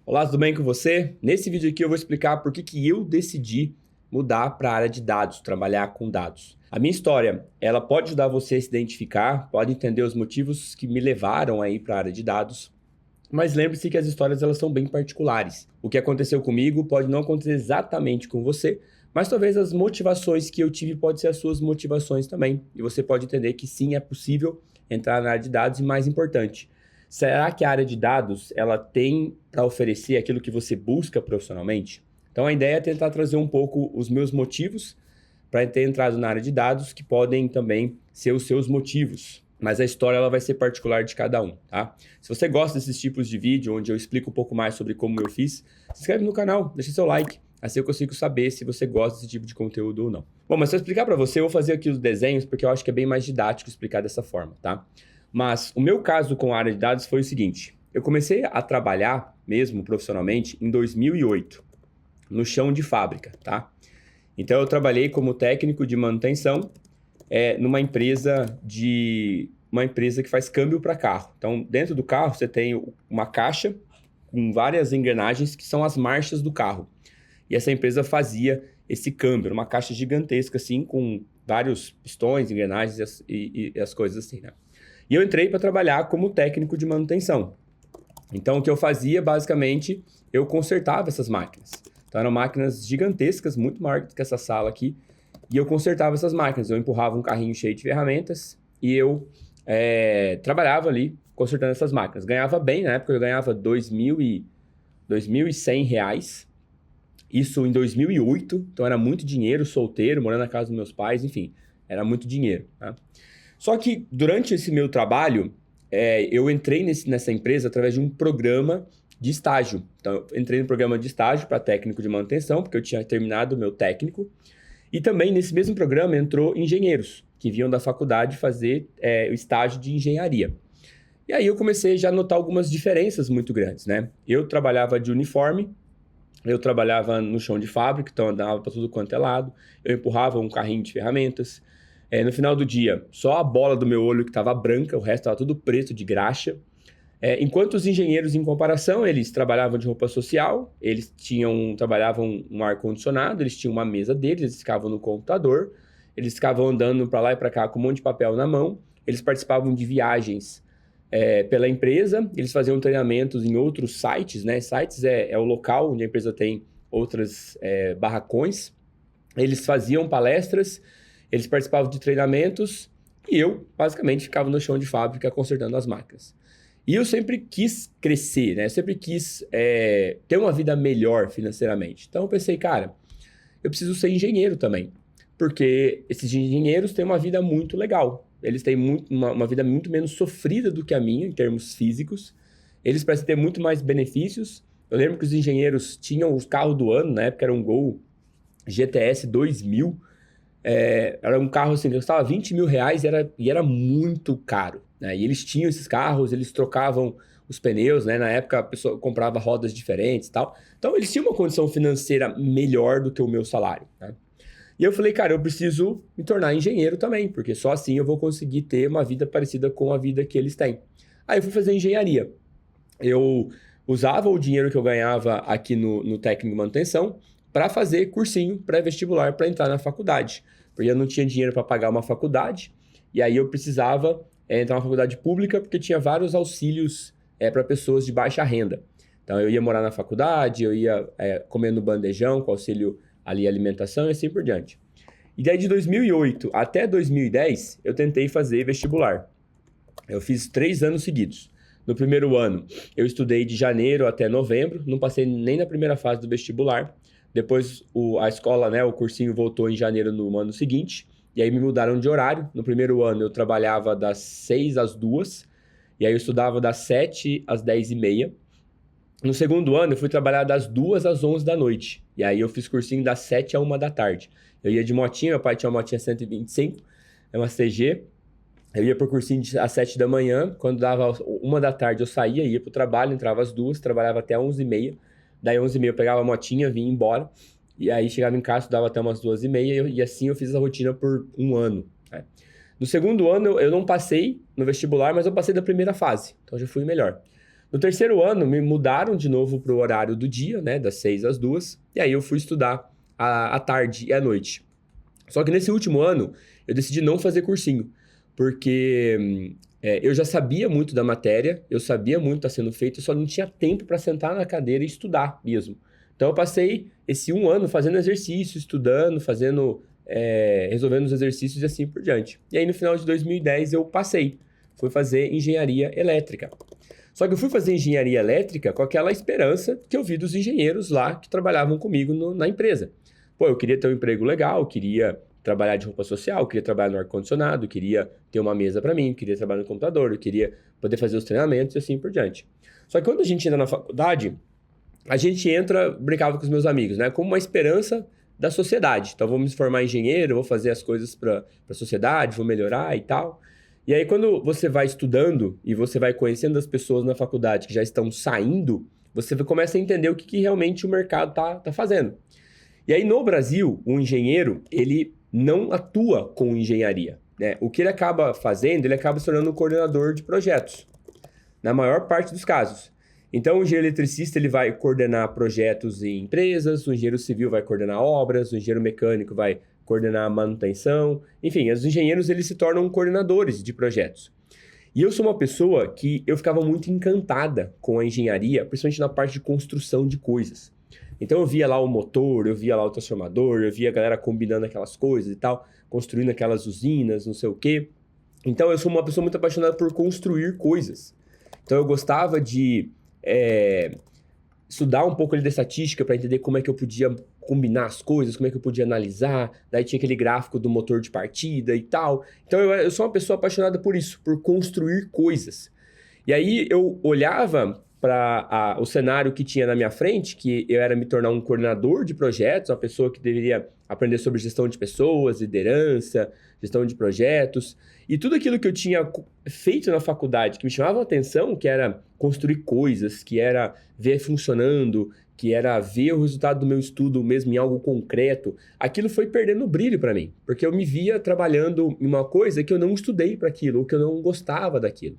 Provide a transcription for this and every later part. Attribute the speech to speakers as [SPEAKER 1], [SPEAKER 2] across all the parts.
[SPEAKER 1] Olá, tudo bem com você? Nesse vídeo aqui eu vou explicar por que eu decidi mudar para a área de dados, trabalhar com dados. A minha história, ela pode ajudar você a se identificar, pode entender os motivos que me levaram aí para a área de dados, mas lembre-se que as histórias elas são bem particulares. O que aconteceu comigo pode não acontecer exatamente com você, mas talvez as motivações que eu tive podem ser as suas motivações também. E você pode entender que sim, é possível entrar na área de dados e mais importante, será que a área de dados ela tem para oferecer aquilo que você busca profissionalmente? Então a ideia é tentar trazer um pouco os meus motivos para ter entrado na área de dados, que podem também ser os seus motivos. Mas a história ela vai ser particular de cada um, tá? Se você gosta desses tipos de vídeo, onde eu explico um pouco mais sobre como eu fiz, se inscreve no canal, deixa seu like. Assim eu consigo saber se você gosta desse tipo de conteúdo ou não. Bom, mas se eu explicar para você, eu vou fazer aqui os desenhos, porque eu acho que é bem mais didático explicar dessa forma, tá? Mas o meu caso com a área de dados foi o seguinte. Eu comecei a trabalhar mesmo profissionalmente em 2008, no chão de fábrica, tá? Então eu trabalhei como técnico de manutenção numa empresa que faz câmbio para carro. Então, dentro do carro você tem uma caixa com várias engrenagens que são as marchas do carro. E essa empresa fazia esse câmbio, uma caixa gigantesca assim, com vários pistões, engrenagens e as coisas assim, né? E eu entrei para trabalhar como técnico de manutenção. Então, o que eu fazia, basicamente, eu consertava essas máquinas. Então, eram máquinas gigantescas, muito maiores que essa sala aqui, e eu consertava essas máquinas. Eu empurrava um carrinho cheio de ferramentas e eu trabalhava ali consertando essas máquinas. Ganhava bem, na época eu ganhava R$ 2.100. Isso em 2008, então era muito dinheiro, solteiro, morando na casa dos meus pais, enfim, era muito dinheiro, tá? Só que durante esse meu trabalho, eu entrei nessa empresa através de um programa de estágio. Então, eu entrei no programa de estágio para técnico de manutenção, porque eu tinha terminado o meu técnico. E também nesse mesmo programa entrou engenheiros, que vinham da faculdade fazer o estágio de engenharia. E aí eu comecei já a notar algumas diferenças muito grandes, né? Eu trabalhava de uniforme, eu trabalhava no chão de fábrica, então andava para tudo quanto é lado, eu empurrava um carrinho de ferramentas. No final do dia, só a bola do meu olho que estava branca, o resto estava tudo preto de graxa. Enquanto os engenheiros, em comparação, eles trabalhavam de roupa social, eles trabalhavam um ar-condicionado, eles tinham uma mesa deles, eles ficavam no computador, eles ficavam andando para lá e para cá com um monte de papel na mão, eles participavam de viagens pela empresa, eles faziam treinamentos em outros sites, né? Sites é o local onde a empresa tem outras barracões, eles faziam palestras, eles participavam de treinamentos e eu, basicamente, ficava no chão de fábrica consertando as máquinas. E eu sempre quis crescer, né? Eu sempre quis ter uma vida melhor financeiramente. Então eu pensei, cara, eu preciso ser engenheiro também. Porque esses engenheiros têm uma vida muito legal. Eles têm uma vida muito menos sofrida do que a minha, em termos físicos. Eles parecem ter muito mais benefícios. Eu lembro que os engenheiros tinham os carros do ano, na época era um Gol GTS 2000. Era um carro assim, que custava R$ 20.000 e era muito caro, né? E eles tinham esses carros, eles trocavam os pneus, né? Na época a pessoa comprava rodas diferentes e tal. Então eles tinham uma condição financeira melhor do que o meu salário, né? E eu falei, cara, eu preciso me tornar engenheiro também, porque só assim eu vou conseguir ter uma vida parecida com a vida que eles têm. Aí eu fui fazer engenharia. Eu usava o dinheiro que eu ganhava aqui no técnico de manutenção para fazer cursinho pré-vestibular para entrar na faculdade. Porque eu não tinha dinheiro para pagar uma faculdade, e aí eu precisava entrar na faculdade pública, porque tinha vários auxílios para pessoas de baixa renda. Então eu ia morar na faculdade, eu ia comer no bandejão com auxílio ali alimentação e assim por diante. E daí de 2008 até 2010, eu tentei fazer vestibular. Eu fiz 3 anos seguidos. No primeiro ano, eu estudei de janeiro até novembro, não passei nem na primeira fase do vestibular. Depois a escola, né, o cursinho voltou em janeiro no ano seguinte, e aí me mudaram de horário. No primeiro ano eu trabalhava das 6 às 2, e aí eu estudava das 7 às 10h30. No segundo ano eu fui trabalhar das 2 às 11 da noite, e aí eu fiz cursinho das 7 à 1 da tarde. Eu ia de motinha, meu pai tinha uma motinha 125, é uma CG. Eu ia pro cursinho às 7 da manhã, quando dava 1 da tarde eu saía, ia pro trabalho, entrava às 2, trabalhava até 11h30. Daí 11h30 eu pegava a motinha, vinha embora, e aí chegava em casa, estudava até umas 2h30, e assim eu fiz a rotina por 1 ano, né? No segundo ano eu não passei no vestibular, mas eu passei da primeira fase, então já fui melhor. No terceiro ano, me mudaram de novo para o horário do dia, né, das 6 às 2, e aí eu fui estudar à tarde e à noite. Só que nesse último ano, eu decidi não fazer cursinho, porque eu já sabia muito da matéria, eu sabia muito que está sendo feito, eu só não tinha tempo para sentar na cadeira e estudar mesmo. Então eu passei esse um ano fazendo exercício, estudando, resolvendo os exercícios e assim por diante. E aí no final de 2010 eu passei, fui fazer engenharia elétrica. Só que eu fui fazer engenharia elétrica com aquela esperança que eu vi dos engenheiros lá que trabalhavam comigo na empresa. Pô, eu queria ter um emprego legal, queria trabalhar de roupa social, queria trabalhar no ar-condicionado, queria ter uma mesa para mim, queria trabalhar no computador, eu queria poder fazer os treinamentos e assim por diante. Só que quando a gente entra na faculdade, a gente brincava com os meus amigos, né? Como uma esperança da sociedade. Então, vou me formar engenheiro, vou fazer as coisas para a sociedade, vou melhorar e tal. E aí, quando você vai estudando e você vai conhecendo as pessoas na faculdade que já estão saindo, você começa a entender o que realmente o mercado tá fazendo. E aí, no Brasil, o engenheiro, ele não atua com engenharia, né? O que ele acaba fazendo, ele acaba se tornando um coordenador de projetos, na maior parte dos casos. Então, o engenheiro eletricista, ele vai coordenar projetos em empresas, o engenheiro civil vai coordenar obras, o engenheiro mecânico vai coordenar a manutenção. Enfim, os engenheiros, eles se tornam coordenadores de projetos. E eu sou uma pessoa que eu ficava muito encantada com a engenharia, principalmente na parte de construção de coisas. Então eu via lá o motor, eu via lá o transformador, eu via a galera combinando aquelas coisas e tal, construindo aquelas usinas, não sei o quê. Então eu sou uma pessoa muito apaixonada por construir coisas. Então eu gostava de estudar um pouco ali da estatística para entender como é que eu podia combinar as coisas, como é que eu podia analisar. Daí tinha aquele gráfico do motor de partida e tal. Então eu sou uma pessoa apaixonada por isso, por construir coisas. E aí eu olhava para o cenário que tinha na minha frente, que eu era me tornar um coordenador de projetos, uma pessoa que deveria aprender sobre gestão de pessoas, liderança, gestão de projetos. E tudo aquilo que eu tinha feito na faculdade, que me chamava a atenção, que era construir coisas, que era ver funcionando, que era ver o resultado do meu estudo mesmo em algo concreto, aquilo foi perdendo brilho para mim, porque eu me via trabalhando em uma coisa que eu não estudei para aquilo, ou que eu não gostava daquilo.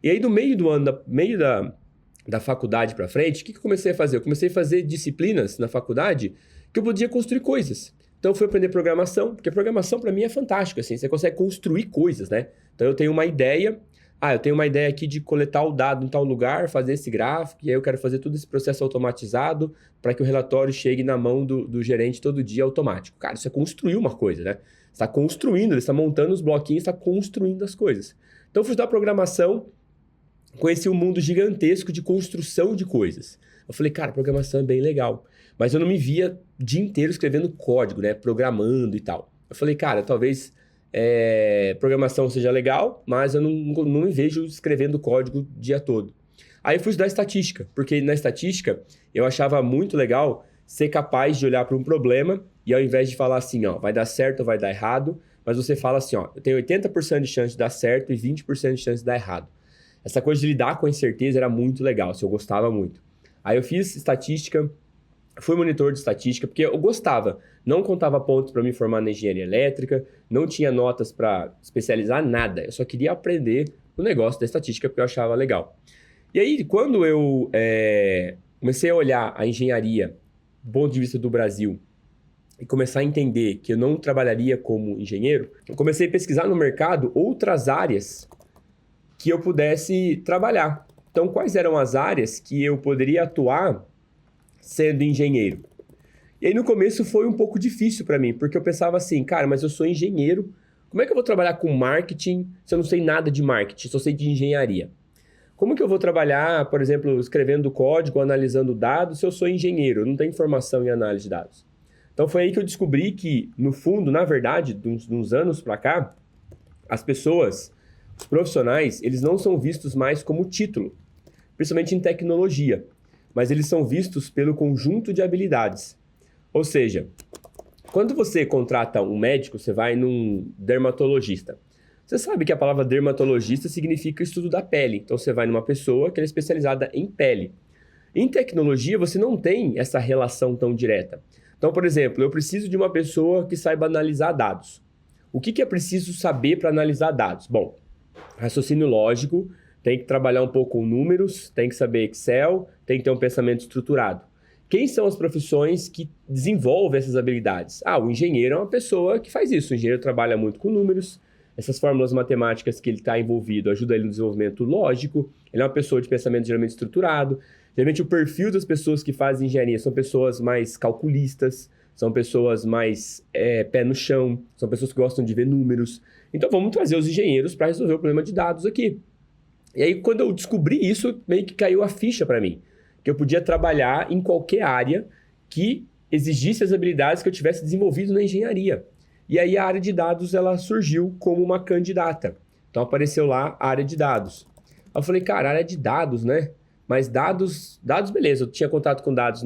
[SPEAKER 1] E aí, do meio do ano, da faculdade para frente, o que eu comecei a fazer? Eu comecei a fazer disciplinas na faculdade que eu podia construir coisas. Então, eu fui aprender programação, porque programação para mim é fantástico, assim, você consegue construir coisas, né? Então, eu tenho uma ideia, eu tenho uma ideia aqui de coletar o dado em tal lugar, fazer esse gráfico, e aí eu quero fazer todo esse processo automatizado para que o relatório chegue na mão do gerente todo dia automático. Cara, isso é construir uma coisa, né? Você está construindo, ele está montando os bloquinhos, está construindo as coisas. Então, eu fui estudar programação, conheci um mundo gigantesco de construção de coisas. Eu falei, cara, programação é bem legal. Mas eu não me via o dia inteiro escrevendo código, né? Programando e tal. Eu falei, cara, talvez programação seja legal, mas eu não me vejo escrevendo código o dia todo. Aí eu fui estudar estatística, porque na estatística eu achava muito legal ser capaz de olhar para um problema e ao invés de falar assim, ó, vai dar certo ou vai dar errado, mas você fala assim, ó, eu tenho 80% de chance de dar certo e 20% de chance de dar errado. Essa coisa de lidar com a incerteza era muito legal, assim, eu gostava muito. Aí eu fiz estatística, fui monitor de estatística, porque eu gostava. Não contava pontos para me formar na engenharia elétrica, não tinha notas para especializar nada. Eu só queria aprender o negócio da estatística porque eu achava legal. E aí, quando eu comecei a olhar a engenharia do ponto de vista do Brasil e começar a entender que eu não trabalharia como engenheiro, eu comecei a pesquisar no mercado outras áreas que eu pudesse trabalhar. Então, quais eram as áreas que eu poderia atuar sendo engenheiro? E aí, no começo, foi um pouco difícil para mim, porque eu pensava assim, cara, mas eu sou engenheiro, como é que eu vou trabalhar com marketing se eu não sei nada de marketing, só sei de engenharia? Como que eu vou trabalhar, por exemplo, escrevendo código, analisando dados, se eu sou engenheiro, eu não tenho formação em análise de dados? Então, foi aí que eu descobri que, no fundo, na verdade, de uns anos para cá, as pessoas, os profissionais, eles não são vistos mais como título, principalmente em tecnologia, mas eles são vistos pelo conjunto de habilidades. Ou seja, quando você contrata um médico, você vai num dermatologista. Você sabe que a palavra dermatologista significa estudo da pele. Então, você vai numa pessoa que é especializada em pele. Em tecnologia, você não tem essa relação tão direta. Então, por exemplo, eu preciso de uma pessoa que saiba analisar dados. O que é preciso saber para analisar dados? Bom, raciocínio lógico, tem que trabalhar um pouco com números, tem que saber Excel, tem que ter um pensamento estruturado. Quem são as profissões que desenvolvem essas habilidades? O engenheiro é uma pessoa que faz isso. O engenheiro trabalha muito com números, essas fórmulas matemáticas que ele está envolvido ajudam ele no desenvolvimento lógico, ele é uma pessoa de pensamento geralmente estruturado. Geralmente o perfil das pessoas que fazem engenharia são pessoas mais calculistas, são pessoas mais pé no chão, são pessoas que gostam de ver números. Então vamos trazer os engenheiros para resolver o problema de dados aqui. E aí quando eu descobri isso, meio que caiu a ficha para mim, que eu podia trabalhar em qualquer área que exigisse as habilidades que eu tivesse desenvolvido na engenharia. E aí a área de dados ela surgiu como uma candidata. Então apareceu lá a área de dados. Aí eu falei, cara, área de dados, né? Mas dados beleza, eu tinha contato com dados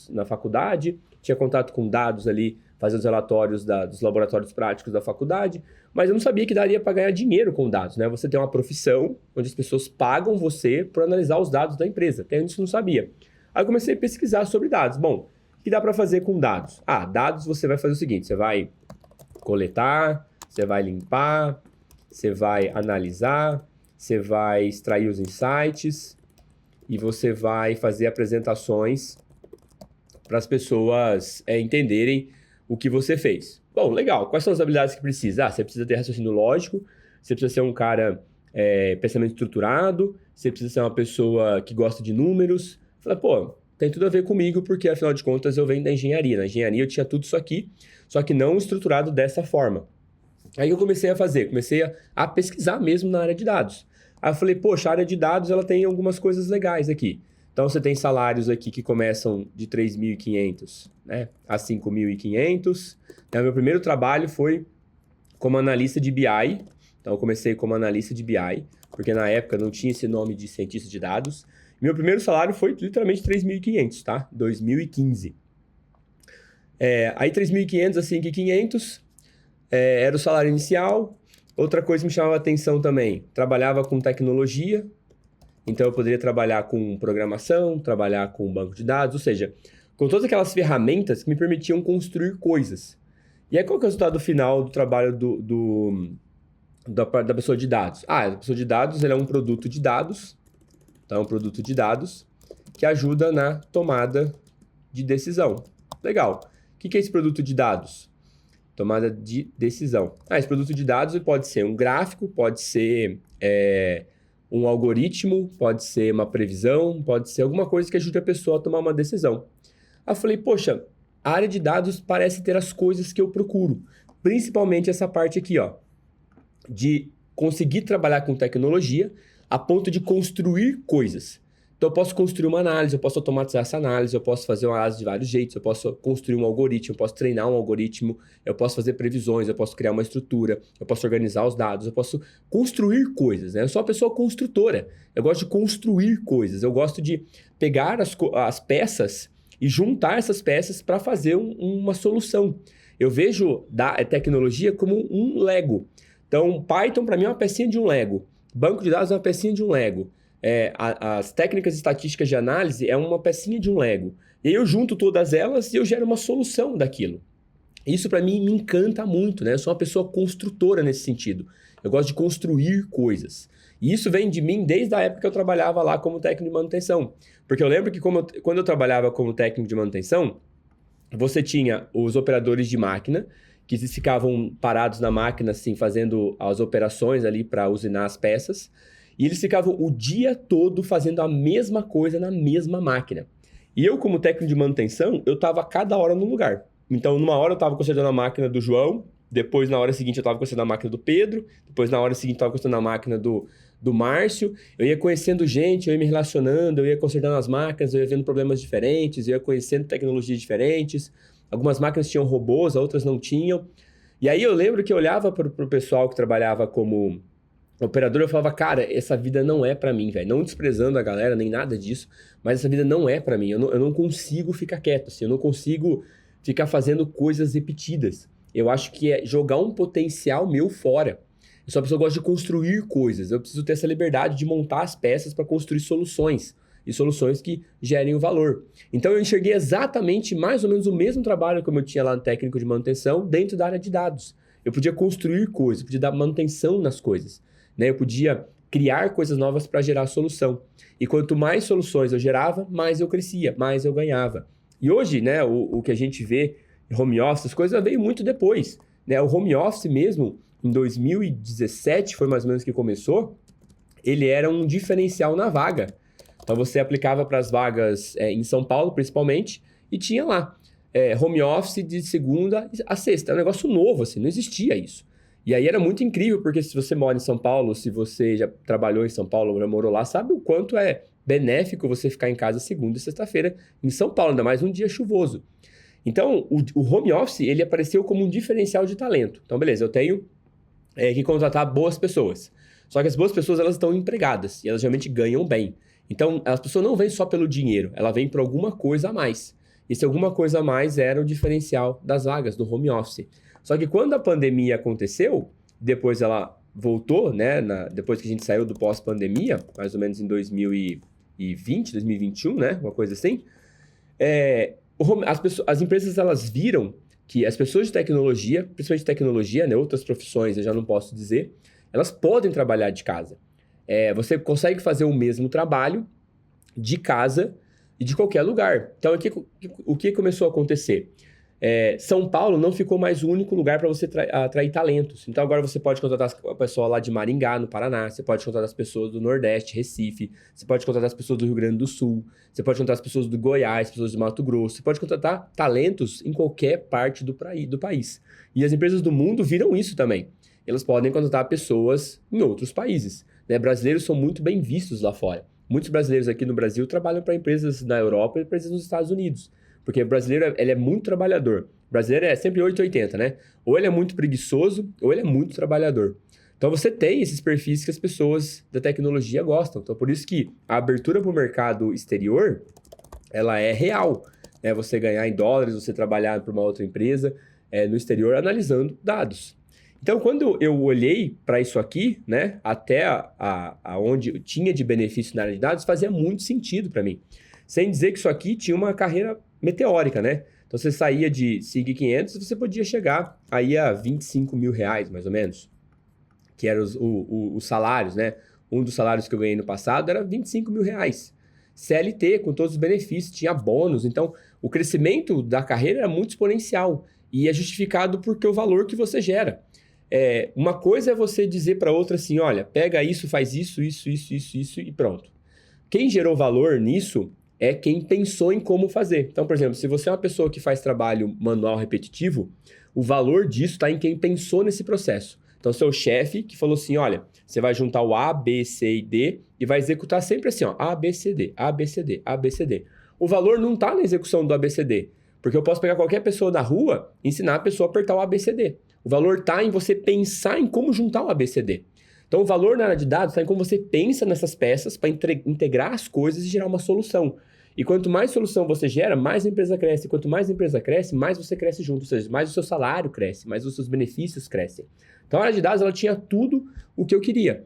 [SPEAKER 1] na faculdade, tinha contato com dados ali, fazendo os relatórios dos laboratórios práticos da faculdade, mas eu não sabia que daria para ganhar dinheiro com dados, né? Você tem uma profissão onde as pessoas pagam você por analisar os dados da empresa. Até antes eu não sabia. Aí eu comecei a pesquisar sobre dados. Bom, o que dá para fazer com dados? Dados você vai fazer o seguinte, você vai coletar, você vai limpar, você vai analisar, você vai extrair os insights e você vai fazer apresentações para as pessoas entenderem o que você fez. Bom, legal. Quais são as habilidades que precisa? Você precisa ter raciocínio lógico, você precisa ser um cara pensamento estruturado, você precisa ser uma pessoa que gosta de números. Falei, tem tudo a ver comigo, porque afinal de contas eu venho da engenharia. Na engenharia eu tinha tudo isso aqui, só que não estruturado dessa forma. Aí eu comecei a pesquisar mesmo na área de dados. Aí eu falei, a área de dados ela tem algumas coisas legais aqui. Então, você tem salários aqui que começam de 3.500, né, a 5.500. Então, meu primeiro trabalho foi como analista de BI. Então, eu comecei como analista de BI, porque na época não tinha esse nome de cientista de dados. Meu primeiro salário foi literalmente 3.500, tá? 2015. Aí, 3.500 a 5.500 era o salário inicial. Outra coisa que me chamava a atenção também, trabalhava com tecnologia. Então, eu poderia trabalhar com programação, trabalhar com banco de dados, ou seja, com todas aquelas ferramentas que me permitiam construir coisas. E aí, qual que é o resultado final do trabalho da pessoa de dados? A pessoa de dados ele é um produto de dados, então é um produto de dados que ajuda na tomada de decisão. Legal. O que é esse produto de dados? Tomada de decisão. Esse produto de dados pode ser um gráfico, pode ser um algoritmo, pode ser uma previsão, pode ser alguma coisa que ajude a pessoa a tomar uma decisão. Aí eu falei, a área de dados parece ter as coisas que eu procuro. Principalmente essa parte aqui, de conseguir trabalhar com tecnologia a ponto de construir coisas. Então, eu posso construir uma análise, eu posso automatizar essa análise, eu posso fazer uma análise de vários jeitos, eu posso construir um algoritmo, eu posso treinar um algoritmo, eu posso fazer previsões, eu posso criar uma estrutura, eu posso organizar os dados, eu posso construir coisas, né? Eu sou uma pessoa construtora, eu gosto de construir coisas, eu gosto de pegar as peças e juntar essas peças para fazer uma solução. Eu vejo a tecnologia como um Lego. Então, Python para mim é uma pecinha de um Lego, banco de dados é uma pecinha de um Lego. As técnicas estatísticas de análise é uma pecinha de um Lego. E aí eu junto todas elas e eu gero uma solução daquilo. Isso para mim me encanta muito, né? Eu sou uma pessoa construtora nesse sentido. Eu gosto de construir coisas. E isso vem de mim desde a época que eu trabalhava lá como técnico de manutenção. Porque eu lembro que quando eu trabalhava como técnico de manutenção, você tinha os operadores de máquina, que eles ficavam parados na máquina, assim, fazendo as operações ali para usinar as peças. E eles ficavam o dia todo fazendo a mesma coisa na mesma máquina. E eu, como técnico de manutenção, eu estava cada hora num lugar. Então, numa hora eu estava consertando a máquina do João, depois, na hora seguinte, eu estava consertando a máquina do Pedro, depois, na hora seguinte, eu estava consertando a máquina do Márcio. Eu ia conhecendo gente, eu ia me relacionando, eu ia consertando as máquinas, eu ia vendo problemas diferentes, eu ia conhecendo tecnologias diferentes. Algumas máquinas tinham robôs, outras não tinham. E aí eu lembro que eu olhava para o pessoal que trabalhava como operador, eu falava, cara, essa vida não é pra mim, velho. Não desprezando a galera, nem nada disso, mas essa vida não é pra mim. Eu não consigo ficar quieto, assim, eu não consigo ficar fazendo coisas repetidas. Eu acho que é jogar um potencial meu fora. Eu sou uma pessoa que gosta de construir coisas. Eu preciso ter essa liberdade de montar as peças para construir soluções. E soluções que gerem o valor. Então eu enxerguei exatamente mais ou menos o mesmo trabalho como eu tinha lá no técnico de manutenção dentro da área de dados. Eu podia construir coisas, eu podia dar manutenção nas coisas. Né? Eu podia criar coisas novas para gerar solução. E quanto mais soluções eu gerava, mais eu crescia, mais eu ganhava. E hoje, né, o que a gente vê em home office, as coisas veio muito depois, né? O home office mesmo, em 2017, foi mais ou menos que começou, ele era um diferencial na vaga. Então você aplicava para as vagas em São Paulo, principalmente, e tinha lá home office de segunda a sexta. É um negócio novo, assim, não existia isso. E aí era muito incrível, porque se você mora em São Paulo, se você já trabalhou em São Paulo, já morou lá, sabe o quanto é benéfico você ficar em casa segunda e sexta-feira em São Paulo, ainda mais um dia chuvoso. Então, o home office, ele apareceu como um diferencial de talento. Então, beleza, eu tenho que contratar boas pessoas. Só que as boas pessoas, elas estão empregadas e elas realmente ganham bem. Então, as pessoas não vêm só pelo dinheiro, ela vem por alguma coisa a mais. E se alguma coisa a mais era o diferencial das vagas do home office. Só que quando a pandemia aconteceu, depois ela voltou, né? Depois que a gente saiu do pós-pandemia, mais ou menos em 2020, 2021, né? Uma coisa assim. As empresas, elas viram que as pessoas de tecnologia, principalmente de tecnologia, né? Outras profissões eu já não posso dizer, elas podem trabalhar de casa. Você consegue fazer o mesmo trabalho de casa e de qualquer lugar. Então, o que começou a acontecer? São Paulo não ficou mais o único lugar para você atrair talentos. Então, agora você pode contratar a pessoa lá de Maringá, no Paraná, você pode contratar as pessoas do Nordeste, Recife, você pode contratar as pessoas do Rio Grande do Sul, você pode contratar as pessoas do Goiás, pessoas do Mato Grosso, você pode contratar talentos em qualquer parte do país. E as empresas do mundo viram isso também. Elas podem contratar pessoas em outros países, né? Brasileiros são muito bem vistos lá fora. Muitos brasileiros aqui no Brasil trabalham para empresas na Europa e empresas nos Estados Unidos. Porque o brasileiro, ele é muito trabalhador. O brasileiro é sempre 880, né? Ou ele é muito preguiçoso, ou ele é muito trabalhador. Então, você tem esses perfis que as pessoas da tecnologia gostam. Então, por isso que a abertura para o mercado exterior, ela é real. Né? Você ganhar em dólares, você trabalhar para uma outra empresa no exterior, analisando dados. Então, quando eu olhei para isso aqui, né, até onde tinha de benefício na área de dados, fazia muito sentido para mim. Sem dizer que isso aqui tinha uma carreira meteórica, né? Então, você saía de SIG 500 e você podia chegar aí a 25 mil reais, mais ou menos, que eram os salários, né? Um dos salários que eu ganhei no passado era 25 mil reais. CLT, com todos os benefícios, tinha bônus. Então, o crescimento da carreira era muito exponencial e é justificado porque o valor que você gera. Uma coisa é você dizer para outra assim, olha, pega isso, faz isso e pronto. Quem gerou valor nisso é quem pensou em como fazer. Então, por exemplo, se você é uma pessoa que faz trabalho manual repetitivo, o valor disso está em quem pensou nesse processo. Então, seu chefe que falou assim, olha, você vai juntar o A, B, C e D e vai executar sempre assim, ó, A, B, C, D, A, B, C, D, A, B, C, D. O valor não está na execução do A, B, C, D, porque eu posso pegar qualquer pessoa na rua e ensinar a pessoa a apertar o A, B, C, D. O valor está em você pensar em como juntar o A, B, C, D. Então, o valor na área de dados está em como você pensa nessas peças para integrar as coisas e gerar uma solução. E quanto mais solução você gera, mais a empresa cresce. Quanto mais a empresa cresce, mais você cresce junto. Ou seja, mais o seu salário cresce, mais os seus benefícios crescem. Então, a área de dados ela tinha tudo o que eu queria.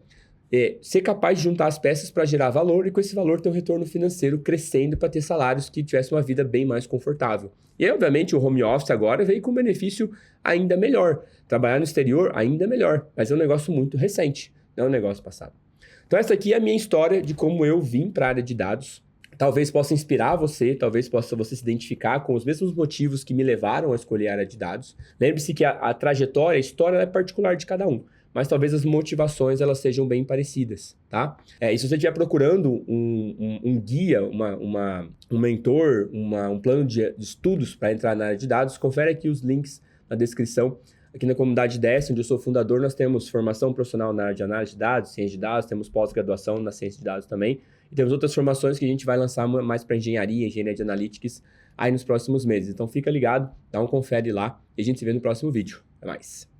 [SPEAKER 1] Ser capaz de juntar as peças para gerar valor e com esse valor ter um retorno financeiro crescendo para ter salários que tivessem uma vida bem mais confortável. E aí, obviamente, o home office agora veio com um benefício ainda melhor. Trabalhar no exterior ainda melhor, mas é um negócio muito recente, não é um negócio passado. Então essa aqui é a minha história de como eu vim para a área de dados. Talvez possa inspirar você, talvez possa você se identificar com os mesmos motivos que me levaram a escolher a área de dados. Lembre-se que a trajetória, a história é particular de cada um, mas talvez as motivações elas sejam bem parecidas, tá? E se você estiver procurando um guia, um mentor, um plano de estudos para entrar na área de dados, confere aqui os links na descrição. Aqui na comunidade DS, onde eu sou fundador, nós temos formação profissional na área de análise de dados, ciência de dados, temos pós-graduação na ciência de dados também, e temos outras formações que a gente vai lançar mais para engenharia de analytics aí nos próximos meses. Então fica ligado, dá um confere lá e a gente se vê no próximo vídeo. Até mais!